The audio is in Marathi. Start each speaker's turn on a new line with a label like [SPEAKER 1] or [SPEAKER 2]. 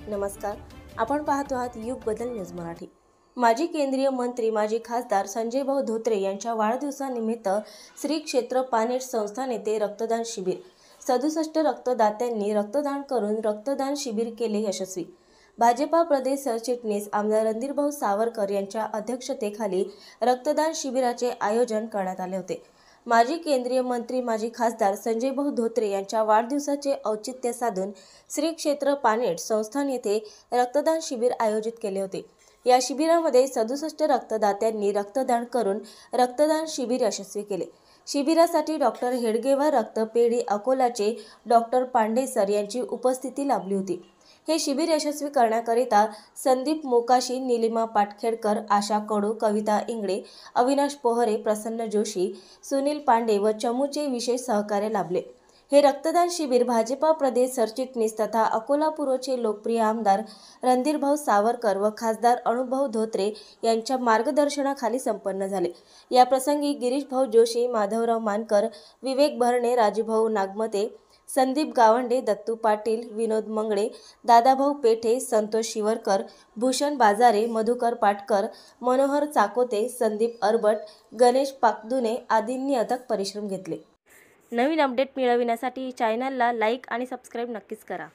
[SPEAKER 1] नमस्कार, आपण पाहतो आहात युग बदल न्यूज मराठी। माजी केंद्रीय मंत्री माजी खासदार संजय भाऊ धोत्रे यांच्या वाढदिवसानिमित्त श्री क्षेत्र पानेट संस्थान येथे रक्तदान शिबिर। 67 रक्तदात्यांनी रक्तदान करून रक्तदान शिबिर केले यशस्वी। भाजपा प्रदेश सरचिटणीस आमदार रणधीरभाऊ सावरकर यांच्या अध्यक्षतेखाली रक्तदान शिबिराचे आयोजन करण्यात आले होते। माजी केंद्रीय मंत्री माजी खासदार संजय भाऊ धोत्रे यांच्या वाढदिवसाचे औचित्य साधून श्री क्षेत्र पानेट संस्थान येथे रक्तदान शिबिर आयोजित केले होते। या शिबिरामध्ये 67 रक्तदात्यांनी रक्तदान करून रक्तदान शिबिर यशस्वी केले। शिबिरासाठी डॉक्टर हेडगेवार रक्तपेढी अकोलाचे डॉक्टर पांडे सर यांची उपस्थिती लाभली होती। हे शिबिर यशस्वी करण्याकरिता संदीप मोकाशी, नीलिमा पाटखेडकर, आशा कडू, कविता इंगळे, अविनाश पोहरे, प्रसन्न जोशी, सुनील पांडे व चमूचे विशेष सहकार्य लाभले। हे रक्तदान शिबिर भाजपा प्रदेश सरचिटणीस तथा अकोला पूर्वचे लोकप्रिय आमदार रणधीरभाऊ सावरकर व खासदार अनुभाऊ धोत्रे यांच्या मार्गदर्शनाखाली संपन्न झाले। या प्रसंगी गिरीशभाऊ जोशी, माधवराव मानकर, विवेक भरणे, राजूभाऊ नागमते, संदीप गावंडे, दत्तू पाटील, विनोद मंगळे, दादाभाऊ पेठे, संतोष शिवरकर, भूषण बाजारे, मधुकर पाटकर, मनोहर चाकोते, संदीप अरबट, गणेश पाकदुने आदींनी अथक परिश्रम घेतले। नवीन अपडेट मिळविण्यासाठी चॅनलला लाईक आणि सबस्क्राईब नक्कीच करा।